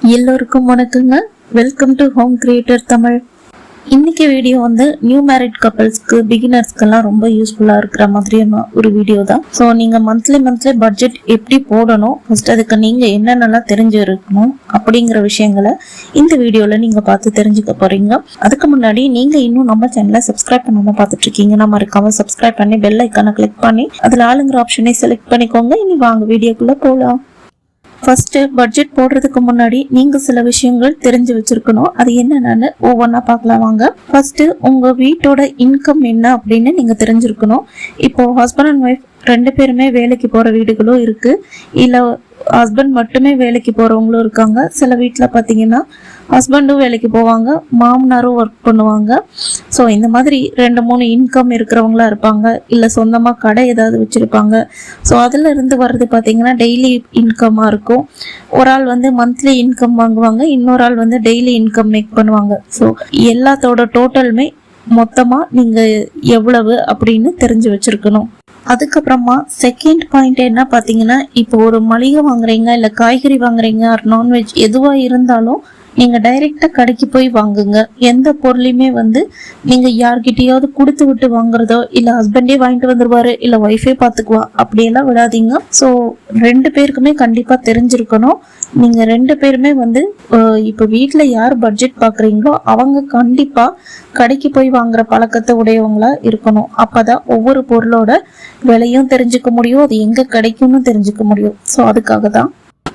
எல்லோருக்கும் வணக்கங்க. Welcome to home creator Tamil. இன்னைக்கு வீடியோ வந்து நியூ மேரிட் கப்பல்ஸ்க்கு பிகினர்ஸ்க்கெல்லாம் ரொம்ப யூஸ்ஃபுல்லாக இருக்கிற மாதிரியான ஒரு வீடியோ தான். ஸோ நீங்கள் மந்த்லி பட்ஜெட் எப்படி போடணும், ஃபர்ஸ்ட் அதுக்கு நீங்கள் என்னென்னலாம் தெரிஞ்சு இருக்கணும் அப்படிங்கிற விஷயங்களை இந்த வீடியோவில் நீங்கள் பார்த்து தெரிஞ்சுக்க போகிறீங்க. அதுக்கு முன்னாடி நீங்கள் இன்னும் நம்ம சேனலை சப்ஸ்கிரைப் பண்ணாமல் பார்த்துட்டு இருக்கீங்கன்னா மறக்காம சப்ஸ்கிரைப் பண்ணி பெல் ஐக்கானை கிளிக் பண்ணி அதில் ஆளுங்கிற ஆப்ஷனை செலக்ட் பண்ணிக்கோங்க. இனி வாங்க வீடியோக்குள்ளே போகலாம். ஃபர்ஸ்ட் பட்ஜெட் போடுறதுக்கு முன்னாடி நீங்க சில விஷயங்கள் தெரிஞ்சு வச்சிருக்கணும். அது என்னன்னு ஒவ்வொன்றா பார்க்கலாம் வாங்க. ஃபர்ஸ்ட் உங்க வீட்டோட இன்கம் என்ன அப்படின்னு நீங்க தெரிஞ்சிருக்கணும். இப்போ ஹஸ்பண்ட் அண்ட் ஒய்ஃப் ரெண்டு பேருமே வேலைக்கு போற வீடுகளும் இருக்கு, இல்ல ஹஸ்பண்ட் மட்டுமே வேலைக்கு போறவங்களும் இருக்காங்க. சில வீட்டுல பாத்தீங்கன்னா ஹஸ்பண்டும் வேலைக்கு போவாங்க, மாமனாரும் ஒர்க் பண்ணுவாங்க. ஸோ இந்த மாதிரி 2-3 இன்கம் இருக்கிறவங்களா இருப்பாங்க, இல்லை சொந்தமாக கடை ஏதாவது வச்சுருப்பாங்க. ஸோ அதில் இருந்து வர்றது பார்த்தீங்கன்னா டெய்லி இன்கமாக இருக்கும். ஒரு ஆள் வந்து மந்த்லி இன்கம் வாங்குவாங்க, இன்னொரு ஆள் வந்து டெய்லி இன்கம் மேக் பண்ணுவாங்க. ஸோ எல்லாத்தோட டோட்டலுமே மொத்தமாக நீங்கள் எவ்வளவு அப்படின்னு தெரிஞ்சு வச்சுருக்கணும். அதுக்கப்புறமா செகண்ட் பாயிண்ட் என்ன பார்த்தீங்கன்னா, இப்போ ஒரு மளிகை வாங்குறீங்க, இல்லை காய்கறி வாங்குறீங்க, நான்வெஜ் எதுவாக இருந்தாலும் நீங்க டைரக்டா கடைக்கு போய் வாங்குங்க. எந்த பொருளையுமே வந்து நீங்க யார்கிட்டயாவது கொடுத்து விட்டு வாங்குறதோ, இல்ல ஹஸ்பண்டே வாங்கிட்டு வந்துருவாரு, இல்ல ஒய்ஃபே பாத்துக்குவா, அப்படியெல்லாம் விடாதீங்க. ஸோ 2 பேருக்குமே கண்டிப்பா தெரிஞ்சிருக்கணும். நீங்க 2 பேருமே வந்து இப்ப வீட்டுல யார் பட்ஜெட் பாக்குறீங்களோ அவங்க கண்டிப்பா கடைக்கு போய் வாங்குற பழக்கத்தை உடையவங்களா இருக்கணும். அப்பதான் ஒவ்வொரு பொருளோட விலையும் தெரிஞ்சுக்க முடியும், அது எங்க கிடைக்கும்னு தெரிஞ்சுக்க முடியும். ஸோ அதுக்காக தான்.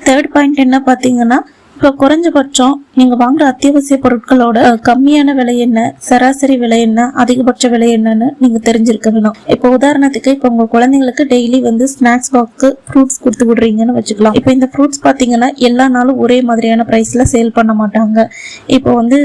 தேர்ட் பாயிண்ட் என்ன பாத்தீங்கன்னா, இப்போ குறைஞ்சபட்சம் நீங்க வாங்குற அத்தியாவசிய பொருட்களோட கம்மியான விலை என்ன, சராசரி விலை என்ன, அதிகபட்ச விலை என்னன்னு நீங்க தெரிஞ்சிருக்க வேணும். இப்போ உதாரணத்துக்கு இப்போ உங்க குழந்தைங்களுக்கு டெய்லி வந்து ஸ்நாக்ஸ் பாக்ஸ் ஃப்ரூட்ஸ் கொடுத்து விடுறீங்கன்னு வச்சுக்கலாம். இப்போ இந்த ஃப்ரூட்ஸ் பாத்தீங்கன்னா எல்லா நாளும் ஒரே மாதிரியான பிரைஸ்ல சேல் பண்ண மாட்டாங்க. இப்போ வந்து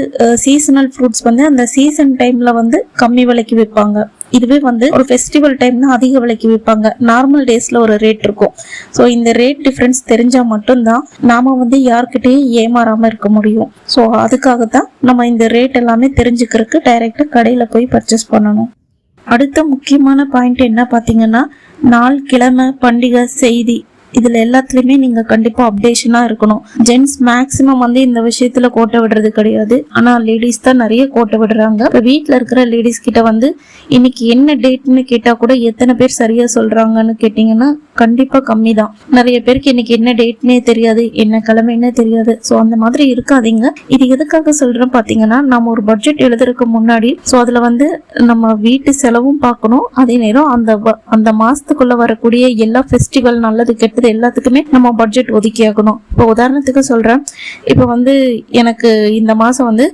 சீசனல் ஃப்ரூட்ஸ் வந்து அந்த சீசன் டைம்ல வந்து கம்மி விலைக்கு விற்பாங்க. இதுவே வந்து ஒரு ஃபெஸ்டிவல் டைம்னா அதிக விலைக்கு விற்பாங்க. நார்மல் டேஸ்ல ஒரு ரேட் இருக்கும். ஸோ இந்த ரேட் டிஃபரன்ஸ் தெரிஞ்சா மட்டும்தான் நாம வந்து யார்கிட்டயும் ஏமாறாம இருக்க முடியும். ஸோ அதுக்காக தான் நம்ம இந்த ரேட் எல்லாமே தெரிஞ்சுக்கிறதுக்கு டைரக்டா கடையில போய் பர்ச்சேஸ் பண்ணணும். அடுத்த முக்கியமான பாயிண்ட் என்ன பாத்தீங்கன்னா, நாள், கிழமை, பண்டிகை, செய்தி, இதுல எல்லாத்துலயுமே நீங்க கண்டிப்பா அப்டேஷனா இருக்கணும். ஜென்ஸ் மேக்சிமம் வந்து இந்த விஷயத்துல கோட்டை விடுறது கிடையாது, ஆனா லேடிஸ் தான் நிறைய கோட்டை விடுறாங்க. இப்ப வீட்டுல இருக்கிற லேடிஸ் கிட்ட வந்து இன்னைக்கு என்ன டேட்னு கேட்டா கூட எத்தனை பேர் சரியா சொல்றாங்கன்னு கேட்டீங்கன்னா கண்டிப்பா கம்மி தான். நிறைய பேருக்கு இன்னைக்கு என்ன டேட்னே தெரியாது, என்ன கிழமைன்னே தெரியாது. சோ அந்த மாதிரி இருக்காதீங்க. இது எதுக்காக சொல்றேன் பாத்தீங்கன்னா, நம்ம ஒரு பட்ஜெட் எழுதுறதுக்கு முன்னாடி சோ அதுல வந்து நம்ம வீட்டு செலவும் பார்க்கணும், அதே நேரம் அந்த மாசத்துக்குள்ள வரக்கூடிய எல்லா ஃபெஸ்டிவல் நல்லது கெட்டது எல்லாத்துக்குமே நம்ம பட்ஜெட் ஒதுக்கி ஆகணும். இப்போ உதாரணத்துக்கு சொல்றேன், இப்போ வந்து எனக்கு இந்த மாசம் வந்து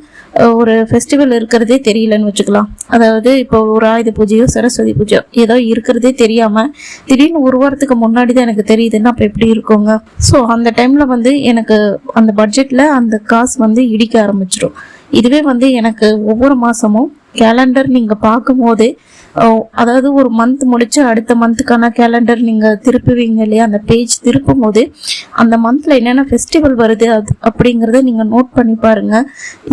ஒரு ஃபெஸ்டிவல் இருக்கிறதே தெரியலன்னு வச்சுக்கலாம். அதாவது இப்போ ஒரு ஆயுத பூஜையோ சரஸ்வதி பூஜையோ ஏதோ இருக்கிறதே தெரியாம திடீர்னு ஒரு வாரத்துக்கு முன்னாடி தான் எனக்கு தெரியுதுன்னா அப்ப எப்படி இருக்குங்க. ஸோ அந்த டைம்ல வந்து எனக்கு அந்த பட்ஜெட்ல அந்த காசு வந்து இடிக்க ஆரம்பிச்சிடும். இதுவே வந்து எனக்கு ஒவ்வொரு மாசமும் கேலண்டர் நீங்க பார்க்கும் போதே, அதாவது ஒரு மந்த் முடிச்சு அடுத்த மந்த்துக்கான கேலண்டர் நீங்க திருப்புவீங்க இல்லையா, அந்த பேஜ் திருப்பும் போது அந்த மந்த்ல என்னென்ன ஃபெஸ்டிவல் வருது அப்படிங்கறத நீங்க நோட் பண்ணி பாருங்க.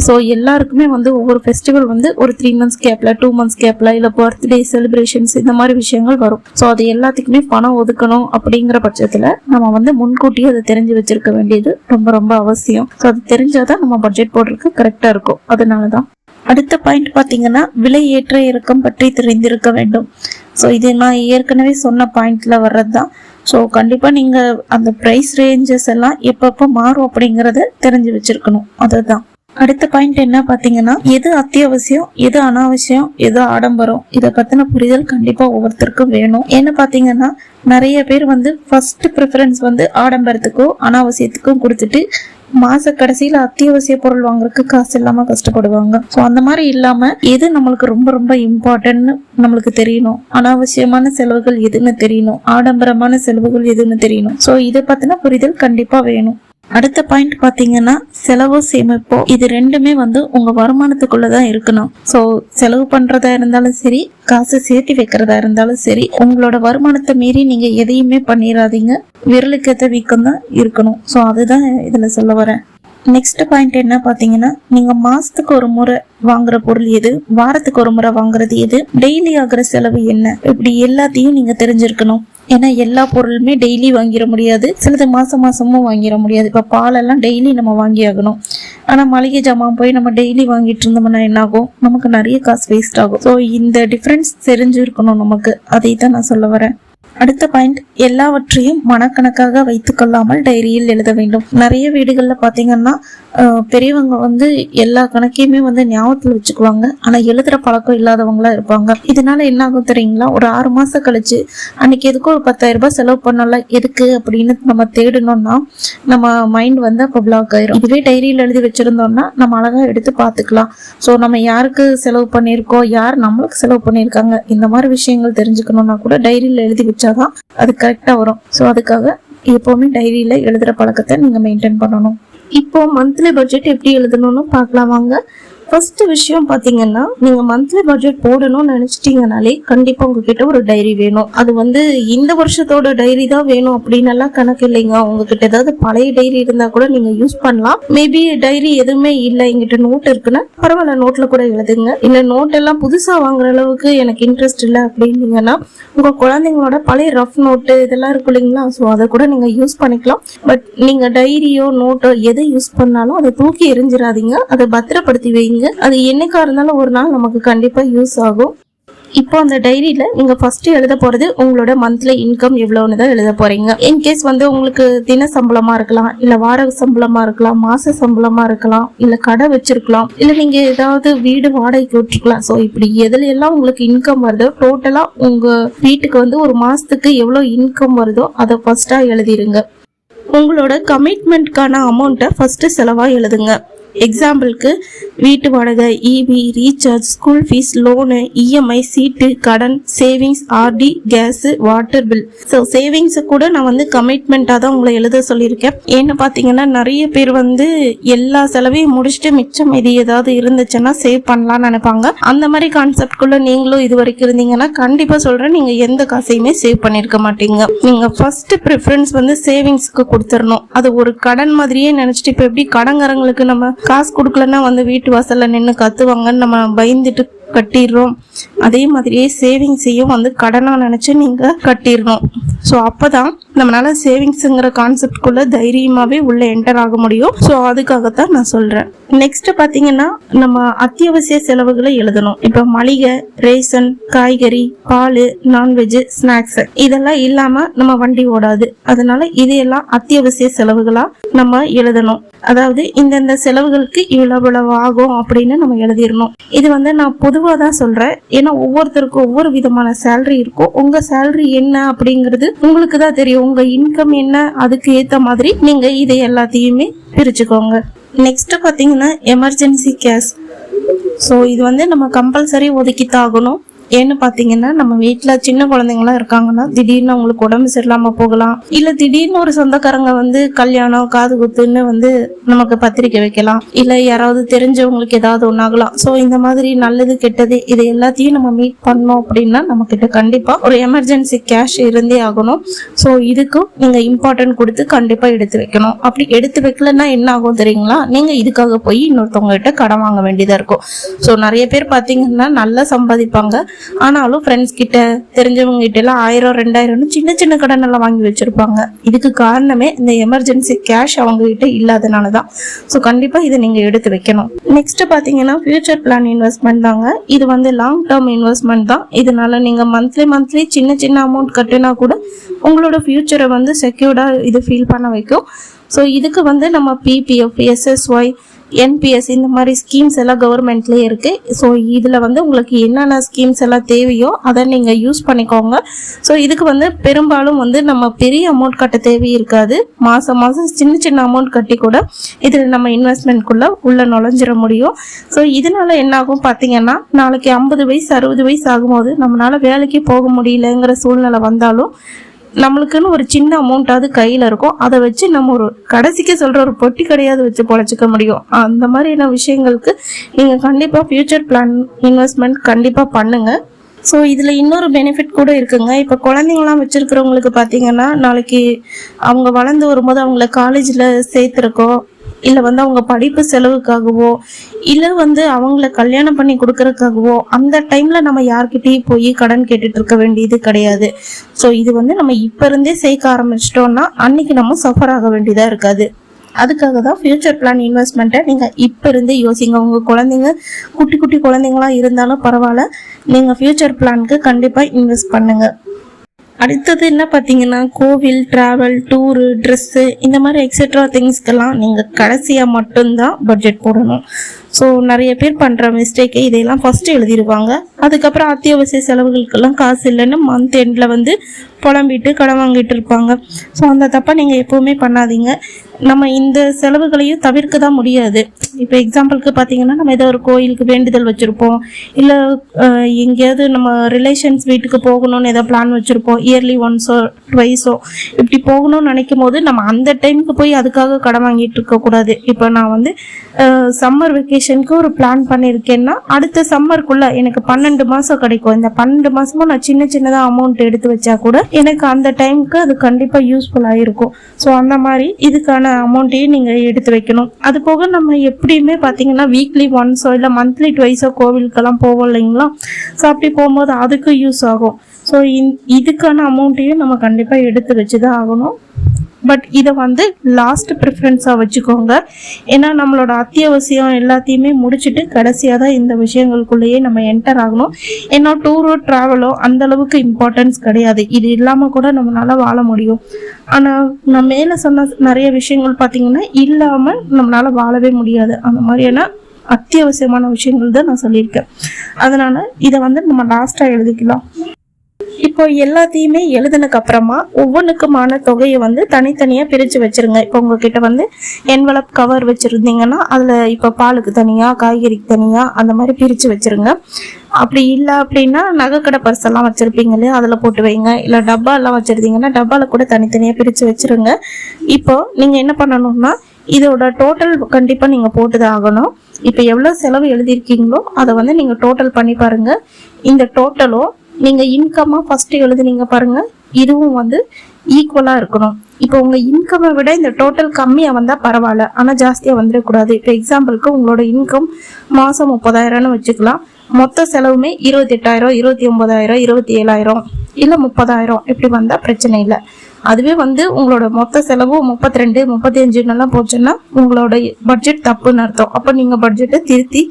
ஸோ எல்லாருக்குமே வந்து ஒவ்வொரு ஃபெஸ்டிவல் வந்து ஒரு 3 months கேப்ல, 2 months கேப்ல, இல்ல பர்த்டே செலிப்ரேஷன்ஸ் இந்த மாதிரி விஷயங்கள் வரும். ஸோ அது எல்லாத்துக்குமே பணம் ஒதுக்கணும். அப்படிங்கிற பட்சத்துல நம்ம வந்து முன்கூட்டியே அதை தெரிஞ்சு வச்சிருக்க வேண்டியது ரொம்ப ரொம்ப அவசியம். ஸோ அது தெரிஞ்சாதான் நம்ம பட்ஜெட் போடுறதுக்கு கரெக்டா இருக்கும். அதனாலதான். அடுத்த பாயிண்ட் பாத்தீங்கன்னா, விலை ஏற்ற இறக்கம் பற்றி தெரிந்திருக்க வேண்டும். ஸோ இது நான் ஏற்கனவே சொன்ன பாயிண்ட்ல வர்றதுதான். ஸோ கண்டிப்பா நீங்க அந்த பிரைஸ் ரேஞ்சஸ் எல்லாம் எப்பப்ப மாறும் அப்படிங்கறத தெரிஞ்சு வச்சிருக்கணும். அதுதான். அடுத்த பாயிண்ட் என்ன பாத்தீங்கன்னா, எது அத்தியாவசியம், எது அனாவசியம், எது ஆடம்பரம், இதை பத்தின புரிதல் கண்டிப்பா ஒவ்வொருத்தருக்கும் வேணும். என்ன பாத்தீங்கன்னா, நிறைய பேர் வந்து ஃபர்ஸ்ட் ப்ரிஃபரன்ஸ் வந்து ஆடம்பரத்துக்கும் அனாவசியத்துக்கும் கொடுத்துட்டு மாச கடைசியில அத்தியாவசிய பொருள் வாங்குறதுக்கு காசு இல்லாம கஷ்டப்படுவாங்க. சோ அந்த மாதிரி இல்லாம எது நம்மளுக்கு ரொம்ப ரொம்ப இம்பார்ட்டன்ட்னு நம்மளுக்கு தெரியணும், அனாவசியமான செலவுகள் எதுன்னு தெரியணும், ஆடம்பரமான செலவுகள் எதுன்னு தெரியணும். சோ இதை பத்தின புரிதல் கண்டிப்பா வேணும். அடுத்த பாயிண்ட் பாத்தீங்கன்னா, செலவோ சேமிப்போ, இது ரெண்டுமே வந்து உங்க வருமானத்துக்குள்ளதான் இருக்கணும். சோ செலவு பண்றதா இருந்தாலும் சரி, காசு சேர்த்து வைக்கிறதா இருந்தாலும் சரி, உங்களோட வருமானத்தை மீறி நீங்க எதையுமே பண்ணிடாதீங்க. விரலுக்கு ஏத்த வீக்கம் தான் இருக்கணும். சோ அதுதான் இதுல சொல்ல வரேன். நெக்ஸ்ட் பாயிண்ட் என்ன பாத்தீங்கன்னா, நீங்க மாசத்துக்கு ஒரு முறை வாங்குற பொருள் எது, வாரத்துக்கு ஒரு முறை வாங்குறது எது, டெய்லி ஆகுற செலவு என்ன, இப்படி எல்லாத்தையும் நீங்க தெரிஞ்சிருக்கணும். ஏன்னா எல்லா பொருளுமே டெய்லி வாங்கிட முடியாது, சிலது மாசமும் வாங்கிட முடியாது. இப்போ பாலெல்லாம் டெய்லி நம்ம வாங்கி ஆகணும். ஆனால் மளிகை ஜாமான் போய் நம்ம டெய்லி வாங்கிட்டு இருந்தோம்னா என்ன ஆகும், நமக்கு நிறைய காசு வேஸ்ட் ஆகும். ஸோ இந்த டிஃப்ரென்ஸ் தெரிஞ்சிருக்கணும் நமக்கு, அதை தான் நான் சொல்ல வரேன். அடுத்த பாயிண்ட், எல்லாவற்றையும் மனக்கணக்காக வைத்துக் கொள்ளாமல் டைரியில் எழுத வேண்டும். நிறைய வீடுகளில் பார்த்தீங்கன்னா பெரியவங்க வந்து எல்லா கணக்கையுமே வந்து ஞாபகத்தில் வச்சுக்குவாங்க, ஆனால் எழுதுற பழக்கம் இல்லாதவங்களா இருப்பாங்க. இதனால என்ன ஆகும் தெரியுங்களா, ஒரு 6 மாசம் கழிச்சு அன்னைக்கு எதுக்கும் ஒரு 10,000 ரூபாய் செலவு பண்ணல எதுக்கு அப்படின்னு நம்ம தேடணும்னா நம்ம மைண்ட் வந்து அப்போ பிளாக் ஆயிரும். இதுவே டைரியில் எழுதி வச்சிருந்தோம்னா நம்ம அழகா எடுத்து பார்த்துக்கலாம். ஸோ நம்ம யாருக்கு செலவு பண்ணியிருக்கோம், யார் நம்மளுக்கு செலவு பண்ணியிருக்காங்க, இந்த மாதிரி விஷயங்கள் தெரிஞ்சுக்கணும்னா கூட டைரியில் எழுதி வச்சாதான் அது கரெக்டா வரும். ஸோ அதுக்காக எப்பவுமே டைரியில எழுதுற பழக்கத்தை நீங்க மெயின்டைன் பண்ணணும். இப்போ மந்த்லி பட்ஜெட் எப்படி எழுதணும்னு பார்க்கலாம் வாங்க. ஃபர்ஸ்ட் விஷயம் பாத்தீங்கன்னா, நீங்க மந்த்லி பட்ஜெட் போடணும்னு நினைச்சிட்டீங்கனாலே கண்டிப்பா உங்ககிட்ட ஒரு டைரி வேணும். அது வந்து இந்த வருஷத்தோட டைரி தான் வேணும் அப்படின்னு எல்லாம் கணக்கு இல்லைங்க. உங்ககிட்ட ஏதாவது பழைய டைரி இருந்தா கூட நீங்க யூஸ் பண்ணலாம். மேபி டைரி எதுவுமே இல்லை, எங்கிட்ட நோட் இருக்குன்னா பரவாயில்ல, நோட்ல கூட எழுதுங்க. இல்ல நோட் எல்லாம் புதுசா வாங்குற அளவுக்கு எனக்கு இன்ட்ரெஸ்ட் இல்லை அப்படின்னீங்கன்னா உங்க குழந்தைங்களோட பழைய ரஃப் நோட்டு இதெல்லாம் இருக்கும் இல்லைங்களா, ஸோ அதை கூட நீங்க யூஸ் பண்ணிக்கலாம். பட் நீங்க டைரியோ நோட்டோ எதை யூஸ் பண்ணாலும் அதை தூக்கி எரிஞ்சிடாதீங்க, அதை பத்திரப்படுத்தி வைங்க. அது என்னைக்கா இருந்தாலும் ஒரு நாள் நமக்கு கண்டிப்பா யூஸ் ஆகும். இப்போ அந்த டைரியில நீங்க ஃபர்ஸ்ட் எழுத போறது உங்களோட மந்த்லி இன்கம் எவ்வளவுன்னு தான் எழுத போறீங்க. இன்கேஸ் வந்து உங்களுக்கு தின சம்பளமா இருக்கலாம், இல்ல வார சம்பளமா இருக்கலாம், மாச சம்பளமா இருக்கலாம், இல்ல கடை வச்சிருக்கலாம், இல்ல நீங்க ஏதாவது வீடு வாடகைக்கு விட்டுருக்கலாம். ஸோ இப்படி எதுல எல்லாம் உங்களுக்கு இன்கம் வருதோ டோட்டலா உங்க வீட்டுக்கு வந்து ஒரு மாசத்துக்கு எவ்வளவு இன்கம் வருதோ அதை ஃபர்ஸ்டா எழுதிருங்க. உங்களோட கமிட்மெண்ட்கான அமௌண்ட்டை ஃபர்ஸ்ட் செலவா எழுதுங்க. எக்ஸாம்பிளுக்கு வீட்டு வாடகை, EB, recharge, school fees, loan, EMI, சீட்டு, கடன், savings, RD, gas, water bill. So சேவிங்ஸை கூட நான் வந்து கமிட்மெண்ட்டாக தான் உங்களை எழுத சொல்லியிருக்கேன். ஏன்னு பார்த்தீங்கன்னா நிறைய பேர் வந்து எல்லா செலவையும் முடிச்சுட்டு மிச்சம் மீதி ஏதாவது இருந்துச்சுன்னா சேவ் பண்ணலாம்னு நினைப்பாங்க. அந்த மாதிரி கான்செப்ட்குள்ள நீங்களும் இது வரைக்கும் இருந்தீங்கன்னா கண்டிப்பாக சொல்கிறேன், நீங்கள் எந்த காசையுமே சேவ் பண்ணியிருக்க மாட்டீங்க. நீங்கள் ஃபர்ஸ்ட் ப்ரிஃபரன்ஸ் வந்து சேவிங்ஸ்க்கு கொடுத்துடணும். அது ஒரு கடன் மாதிரியே நினச்சிட்டு, இப்போ எப்படி கடன்காரங்களுக்கு நம்ம காசு கொடுக்கலன்னா வந்து வீட்டு வாசல்ல நின்று கத்துவாங்கன்னு நம்ம பயந்துட்டு கட்டிடுறோம், அதே மாதிரியே சேவிங்ஸையும் வந்து கடனா நினைச்சு நீங்க கட்டிடணும். ஸோ அப்பதான் நம்மளால சேவிங்ஸுங்கிற கான்செப்ட்குள்ள தைரியமாவே உள்ள என்டர் ஆக முடியும். ஸோ அதுக்காகத்தான் நான் சொல்றேன். நெக்ஸ்ட் பாத்தீங்கன்னா நம்ம அத்தியாவசிய செலவுகளை எழுதணும். இப்ப மளிகை, ரேஷன், காய்கறி, பால், நான்வெஜ், ஸ்நாக்ஸ் இதெல்லாம் இல்லாம நம்ம வண்டி ஓடாது. அதனால இதையெல்லாம் அத்தியாவசிய செலவுகளா நம்ம எழுதணும். அதாவது இந்தந்த செலவுகளுக்கு இவ்வளவு ஆகும் அப்படின்னு நம்ம எழுதிடணும். இது வந்து நான் பொதுவாக தான் சொல்றேன், ஏன்னா ஒவ்வொருத்தருக்கும் ஒவ்வொரு விதமான சேலரி இருக்கும். உங்க சேலரி என்ன அப்படிங்கிறது உங்களுக்கு தான் தெரியும். உங்க இன்கம் என்ன, அதுக்கு ஏத்த மாதிரி நீங்க இதை எல்லாத்தையுமே பிரிச்சுக்கோங்க. நெக்ஸ்ட் பாத்தீங்கன்னா எமர்ஜென்சி கேஷ். ஸோ இது வந்து நம்ம கம்பல்சரி ஒதுக்கித்தாகணும். ஏன்னு பாத்தீங்கன்னா நம்ம வீட்டுல சின்ன குழந்தைங்களாம் இருக்காங்கன்னா திடீர்னு அவங்களுக்கு உடம்பு சரியில்லாம போகலாம், இல்ல திடீர்னு ஒரு சொந்தக்காரங்க வந்து கல்யாணம், காது குத்துன்னு வந்து நமக்கு பத்திரிக்கை வைக்கலாம், இல்ல யாராவது தெரிஞ்சவங்களுக்கு ஏதாவது ஒன்னாகலாம். ஸோ இந்த மாதிரி நல்லது கெட்டது இது எல்லாத்தையும் நம்ம மீட் பண்ணோம் அப்படின்னா நம்ம கிட்ட கண்டிப்பா ஒரு எமர்ஜென்சி கேஷ் இருந்தே ஆகணும். ஸோ இதுக்கும் நீங்க இம்பார்ட்டன்ட் கொடுத்து கண்டிப்பா எடுத்து வைக்கணும். அப்படி எடுத்து வைக்கலன்னா என்ன ஆகும் தெரியுங்களா, நீங்க இதுக்காக போய் இன்னொருத்தவங்க கிட்ட கடன் வாங்க வேண்டியதா இருக்கும். ஸோ நிறைய பேர் பாத்தீங்கன்னா நல்லா சம்பாதிப்பாங்க, ஆனாலும் ஃப்ரெண்ட்ஸ் கிட்ட, தெரிஞ்சவங்க கிட்ட எல்லாம் 1000 2000 சின்ன சின்ன கடன் எல்லாம் வாங்கி வச்சிருப்பாங்க. இதுக்கு காரணமே இந்த எமர்ஜென்சி கேஷ் அவங்க கிட்ட இல்லாதனாலதான். ஸோ கண்டிப்பா இதை நீங்க எடுத்து வைக்கணும். நெக்ஸ்ட் பாத்தீங்கன்னா ஃபியூச்சர் பிளான் இன்வெஸ்ட்மெண்ட் தாங்க. இது வந்து லாங் டேர்ம் இன்வெஸ்ட்மெண்ட் தான். இதனால நீங்க மந்த்லி சின்ன சின்ன அமௌண்ட் கட்டினா கூட உங்களோட ஃபியூச்சரை வந்து செக்யூர்டா இது ஃபீல் பண்ண வைக்கும். ஸோ இதுக்கு வந்து நம்ம பிபிஎஃப், எஸ்எஸ்ஒய், என்பிஎஸ் இந்த மாதிரி ஸ்கீம்ஸ் எல்லாம் கவர்மெண்ட்லேயே இருக்கு. ஸோ இதில் வந்து உங்களுக்கு என்னென்ன ஸ்கீம்ஸ் எல்லாம் தேவையோ அதை நீங்கள் யூஸ் பண்ணிக்கோங்க. ஸோ இதுக்கு வந்து பெரும்பாலும் வந்து நம்ம பெரிய அமௌண்ட் கட்ட தேவை இருக்காது. மாதம் சின்ன சின்ன அமௌண்ட் கட்டி கூட இதில் நம்ம இன்வெஸ்ட்மெண்ட்குள்ளே உள்ள நுழைஞ்சிட முடியும். ஸோ இதனால என்ன ஆகும் பார்த்தீங்கன்னா, நாளைக்கு 50 வயசு 60 வயசு ஆகும்போது நம்மளால வேலைக்கு போக முடியலங்கிற சூழ்நிலை வந்தாலும் நம்மளுக்குன்னு ஒரு சின்ன அமௌண்ட்டாவது கையில் இருக்கும். அதை வச்சு நம்ம ஒரு கடைசிக்கு சொல்கிற ஒரு பொட்டி கடையாவது வச்சு பொழைச்சிக்க முடியும். அந்த மாதிரியான விஷயங்களுக்கு நீங்கள் கண்டிப்பாக ஃபியூச்சர் பிளான் இன்வெஸ்ட்மெண்ட் கண்டிப்பாக பண்ணுங்கள். ஸோ இதில் இன்னொரு பெனிஃபிட் கூட இருக்குங்க. இப்போ குழந்தைங்களாம் வச்சுருக்கிறவங்களுக்கு பார்த்தீங்கன்னா நாளைக்கு அவங்க வளர்ந்து வரும்போது அவங்கள காலேஜில் சேர்த்துருக்கோம், இல்லை வந்து அவங்க படிப்பு செலவுக்காகவோ இல்லை வந்து அவங்கள கல்யாணம் பண்ணி கொடுக்கறதுக்காகவோ அந்த டைமில் நம்ம யார்கிட்டயும் போய் கடன் கேட்டுட்டு இருக்க வேண்டியது கிடையாது. ஸோ இது வந்து நம்ம இப்போ இருந்தே சேர்க்க ஆரம்பிச்சிட்டோம்னா அன்னைக்கு நம்ம சஃபர் ஆக வேண்டியதாக இருக்காது. அதுக்காக தான் ஃபியூச்சர் பிளான் இன்வெஸ்ட்மெண்ட்டை நீங்கள் இப்போ இருந்து யோசிங்க. உங்கள் குழந்தைங்க குட்டி குட்டி குழந்தைங்களா இருந்தாலும் பரவாயில்ல, நீங்கள் ஃபியூச்சர் பிளானுக்கு கண்டிப்பாக இன்வெஸ்ட் பண்ணுங்கள். அடுத்தது என்ன பார்த்தீங்கன்னா, கோவில், ட்ராவல், டூரு, ட்ரெஸ்ஸு இந்த மாதிரி எக்ஸெட்ரா திங்ஸ்க்கெல்லாம் நீங்கள் கடைசியாக மட்டும்தான் பட்ஜெட் போடணும். ஸோ நிறைய பேர் பண்ணுற மிஸ்டேக்கை இதையெல்லாம் ஃபஸ்ட்டு எழுதிடுவாங்க. அதுக்கப்புறம் அத்தியாவசிய செலவுகளுக்கெல்லாம் காசு இல்லைன்னு மந்த் எண்டில் வந்து புலம்பிட்டு கடன் வாங்கிட்டு இருப்பாங்க. ஸோ அந்த தப்பை நீங்கள் எப்போவுமே பண்ணாதீங்க. நம்ம இந்த செலவுகளையும் தவிர்க்க தான் முடியாது. இப்போ எக்ஸாம்பிளுக்கு பார்த்தீங்கன்னா, நம்ம ஏதோ ஒரு கோயிலுக்கு வேண்டுதல் வச்சுருப்போம், இல்லை எங்கேயாவது நம்ம ரிலேஷன்ஸ் வீட்டுக்கு போகணும்னு ஏதோ பிளான் வச்சுருப்போம், இயர்லி ஒன்ஸோ ட்வைஸோ இப்படி போகணும்னு நினைக்கும் போது நம்ம அந்த டைமுக்கு போய் அதுக்காக கடன் வாங்கிட்டு இருக்கக்கூடாது. இப்போ நான் வந்து சம்மர் வெக்கேஷனுக்கு ஒரு பிளான் பண்ணியிருக்கேன்னா அடுத்த சம்மருக்குள்ள எனக்கு 12 மாதம் கிடைக்கும். இந்த 12 மாதமும் நான் சின்ன சின்னதாக அமௌண்ட் எடுத்து வச்சா கூட எனக்கு அந்த டைமுக்கு அது கண்டிப்பாக யூஸ்ஃபுல்லாக இருக்கும். ஸோ அந்த மாதிரி இதுக்கான அமௌண்ட்டையும் நீங்கள் எடுத்து வைக்கணும். அது போக நம்ம எப்படியுமே பார்த்தீங்கன்னா வீக்லி ஒன்ஸோ இல்லை மந்த்லி ட்வைஸோ கோவிலுக்கெல்லாம் போவோம் இல்லைங்களா? ஸோ அப்படி போகும்போது அதுக்கு யூஸ் ஆகும். ஸோ இதுக்கான அமௌண்ட்டையும் நம்ம கண்டிப்பாக எடுத்து வச்சு தான் ஆகணும். பட் இதை வந்து லாஸ்ட் ப்ரிஃபரன்ஸாக வச்சுக்கோங்க. ஏன்னா நம்மளோட அத்தியாவசியம் எல்லாத்தையுமே முடிச்சுட்டு கடைசியாக தான் இந்த விஷயங்களுக்குள்ளேயே நம்ம என்டர் ஆகணும். ஏன்னா டூரோ ட்ராவலோ அந்தளவுக்கு இம்பார்ட்டன்ஸ் கிடையாது. இது இல்லாமல் கூட நம்மளால வாழ முடியும். ஆனால் நான் மேலே சொன்ன நிறைய விஷயங்கள் பார்த்திங்கன்னா இல்லாமல் நம்மளால வாழவே முடியாது. அந்த மாதிரியான அத்தியாவசியமான விஷயங்கள் தான் நான் சொல்லியிருக்கேன். அதனால் இதை வந்து நம்ம லாஸ்ட்டாக எழுதிக்கலாம். இப்போ எல்லாத்தையுமே எழுதுனதுக்கு அப்புறமா ஒவ்வொன்றுக்குமான தொகையை வந்து தனித்தனியாக பிரித்து வச்சிருங்க. இப்போ உங்ககிட்ட வந்து என்வலப் கவர் வச்சுருந்தீங்கன்னா அதில் இப்போ பாலுக்கு தனியாக, காய்கறிக்கு தனியாக அந்த மாதிரி பிரித்து வச்சுருங்க. அப்படி இல்லை அப்படின்னா நகைக்கடை பர்செல்லாம் வச்சுருப்பீங்க இல்லையா, அதில் போட்டு வைங்க. இல்லை டப்பாலாம் வச்சுருந்தீங்கன்னா டப்பாவில் கூட தனித்தனியாக பிரித்து வச்சுருங்க. இப்போ நீங்கள் என்ன பண்ணணும்னா இதோட டோட்டல் கண்டிப்பாக நீங்கள் போட்டு தான் ஆகணும். இப்போ எவ்வளோ செலவு எழுதியிருக்கீங்களோ அதை வந்து நீங்கள் டோட்டல் பண்ணி பாருங்கள். இந்த டோட்டலோ நீங்கள் இன்கம்மாக ஃபஸ்ட்டு எழுதுனீங்க பாருங்கள், இதுவும் வந்து ஈக்குவலாக இருக்கணும். இப்போ உங்கள் இன்கம்மை விட இந்த டோட்டல் கம்மியாக வந்தால் பரவாயில்ல, ஆனால் ஜாஸ்தியாக வந்துடக்கூடாது. இப்போ எக்ஸாம்பிளுக்கு உங்களோட இன்கம் மாதம் 30,000ன்னு வச்சுக்கலாம். மொத்த செலவுமே 28,000, 29,000, 27,000 இல்லை 30,000 இப்படி வந்தால் பிரச்சனை இல்லை. அதுவே வந்து உங்களோட மொத்த செலவு 32, 35 போச்சுன்னா உங்களோட பட்ஜெட் தப்புன்னு அர்த்தம். அப்போ நீங்கள் பட்ஜெட்டை திருத்தி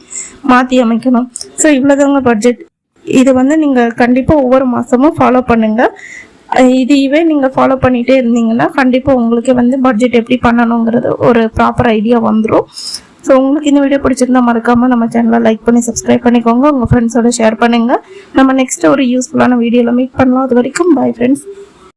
மாற்றி அமைக்கணும். ஸோ இவ்வளோதாங்க பட்ஜெட். இது வந்து நீங்கள் கண்டிப்பாக ஒவ்வொரு மாதமும் ஃபாலோ பண்ணுங்கள். இதையவே நீங்கள் ஃபாலோ பண்ணிகிட்டே இருந்தீங்கன்னா கண்டிப்பாக உங்களுக்கு வந்து பட்ஜெட் எப்படி பண்ணணுங்கிறது ஒரு ப்ராப்பர் ஐடியா வந்துடும். ஸோ உங்களுக்கு இந்த வீடியோ பிடிச்சிருந்தா மறக்காமல் நம்ம சேனலை லைக் பண்ணி சப்ஸ்கிரைப் பண்ணிக்கோங்க. உங்கள் ஃப்ரெண்ட்ஸோட ஷேர் பண்ணுங்கள். நம்ம நெக்ஸ்ட் ஒரு யூஸ்ஃபுல்லான வீடியோவில் மீட் பண்ணலாம். அது வரைக்கும் பாய் ஃப்ரெண்ட்ஸ்.